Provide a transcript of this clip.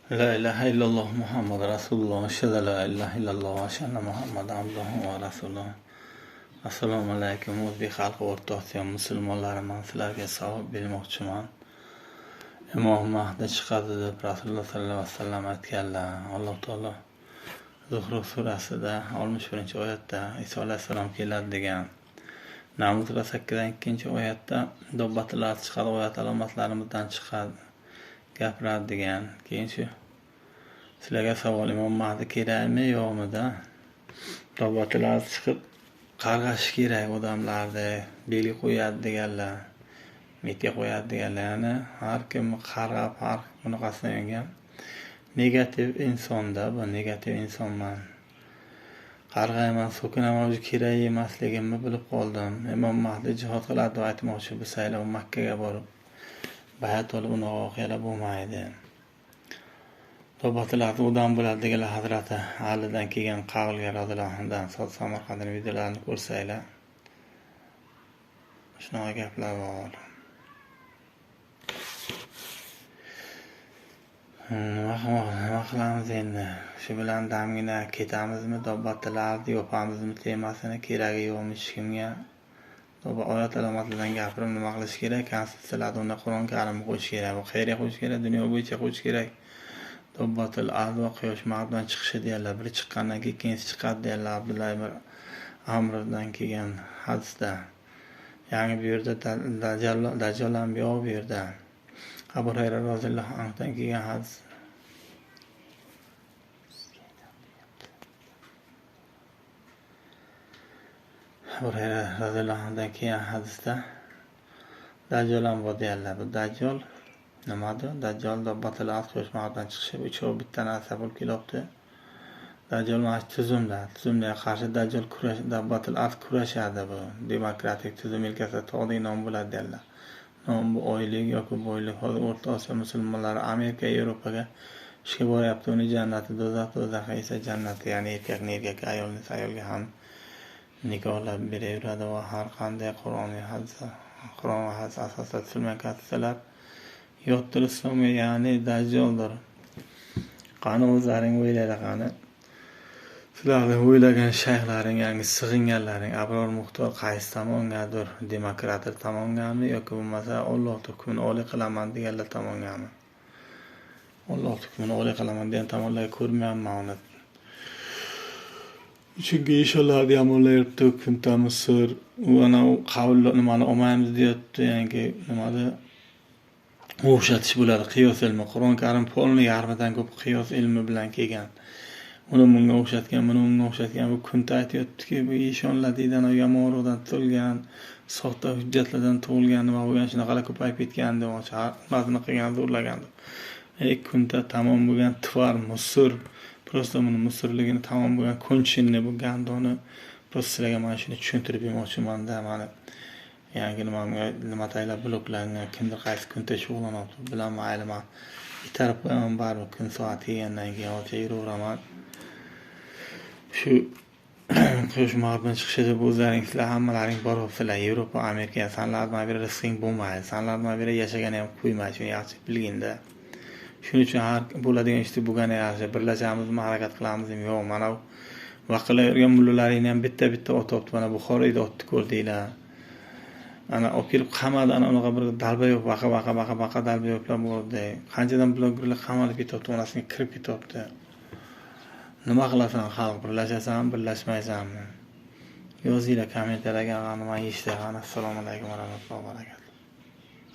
La ilahe illalloh Muhammad Rasululloh. Aşhadu la ilahe illalloh va aşhadu Muhammad abduhu va rasuluh. Assalomu alaykum o'zbek xalqi o'rtoqcha musulmonlarman, sizlarga savob bermoqchiman. Imom Mahdi chiqadi deb Rasululloh sallallohu alayhi vasallam aytganlar. Alloh taolo Zuhruf surasida 61-oyatda Iso alayhisalom keladi degan. Naml 8-oyatda dobbatlar chiqadi, oyat alomatlarimizdan chiqadi gapiradi degan. Keyin shu sizlarga savol, Imom Mahdi kerakmi yo'qmi-da? Dobbatlar chiqib qarg'ash kerak odamlarni, belgi qo'yadi deganlar, metga qo'yadi deganlar. Ya'ni har kim qarg'ab, har bunaqasini olgan negativ insonda, bu negativ insonman. Qarg'ayman, so'kinaman, kerak emasligimni bilib qoldim. Imom Mahdi jihod qiladi deb aytmoqchi bo'lsanglar, Makkaga borib bayat olib uni voqealar bo'lmaydi. Dobbatlarda odam bo'ladi deganlar Hazrati Alidan kelgan qavlga radhiyallohu anhudan Samarqandning videolarini ko'rsanglar, shunaqa gaplar bor. Nima qilamiz endi? Shu bilan damgina ketamizmi? Dobbatlarni yopamizmi? Temasini keragi yo'qmi hech kimga? Oyat alomatlardan gapirib nima qilish kerak? Konstitutsiyalarda unda Qur'on Karimni qo'yish kerak. Bu qayerga qo'yish kerak? Dunyo bo'yicha qo'yish kerak. Dobbatul ardi va quyosh mag'ribidan chiqishi deyarlar. Biri chiqqandan keyin ikkinchisi chiqadi deyarlar. Abdulloh ibn Amrdan kelgan hadisda. Yangi bu yerda Dajjal anbiyo bu yerda. Abu Hurayra roziyallohu anhudan kelgan hadis. Abu Hurayra roziyallohu anhudan kelgan hadisda Dajjal anbiyo deyarlar. Bu Dajjal nimadir? Dajjal dobbatul ardi quyosh mag'ribidan chiqishi, uchov bitta narsa bo'lib kelyapti. Dajjal mana tuzumlarga qarshi Dajjal dobbatul ardi kurashadi. Bu demokratik tuzum yelkasida tog'dek nom bo'ladi deyarlar. Nom bu oylik yoki boylik. Hozir O'rta Osiyo musulmonlari Amerika, Yevropaga ishga boryapti. Uni jannati do'zax esa jannati, ya'ni erkakni erkakka, ayolni ayolga ham nikohlab beraveradi va har qanday Qur'on va hadis asosida tuzilgan konstitutsiyalar yotdir islomga, ya'ni Dajjoldir. Qani o'zlaring o'ylanglar, qani sizlarning o'ylagan shayxlaring, yangi sig'inganlaring abror muxtor qaysi tomongadir? Demokratlar tomongami yoki bo'lmasa Alloh hukmini oliy qilaman deganlar tomongami? Alloh hukmini oliy qilaman degan tomonlarga ko'rmayapman uni. Chunki inshaalloh yamonlayapti hukmda Misr. U ana qavl nimani olmaymiz deyapti, yangi nimada o'xshatish bo'ladi. Qiyos ilmi, Qur'on Karim polni yarmidan ko'p qiyos ilmi bilan kelgan. Uni bunga o'xshatgan, buni unga o'xshatgan. Bu kunta aytayaptiki, bu ishonlardan, yomonroqdan tug'ilgan, soxta hujjatlardan tug'ilgan, nima bo'lgan, shunaqalar ko'payib ketgan deb ba'zini qilgan, zo'rlagan. Kunta tamom bo'lgan tvar Misr, prosta buni Misrligini tamom bo'lgan ko'nchinni bu gandoni prosta sizlarga mana shuni tushuntirib bermoqchiman-da. Mana yangi nima tayinlab bloklangan, kimdir qaysi kunta shug'ullanadi bilan mayli, men itarib qo'yaman baribir kun soat kelgandan keyin yuraman. Shu quyosh mag'ribidan chiqishida bu o'zlaring sizlar hammalaring boryapsizlar Yevropa, Amerika, sanlardan beri rizqing bo'lmaydi. Sanlardan beri yashagani ham qo'ymaydi, shuni yaxshi bilginda. Shuning uchun har bo'ladigan ishni bo'lgani yaxshi. Birlashamizmi, harakat qilamizmi? Yo'q, mana vaqilayotgan mullalaringni ham bitta otibdi. Mana Buxoroyda otdi ko'rdinglar. Ana olib kelib qamadi, ana unaqa bir dalba yo'q, vaqa dalba yo'qlar bo'ldi. Qanchadan blogerlar qamalib ketyapti, onasiga kirib ketyapti. Nima qilasan xalq? Birlashasanmi, birlashmaysanmi? Yozinglar kommentariyga, nima yeyishdi. Assalomu alaykum va rahmatullohi va barakatuh.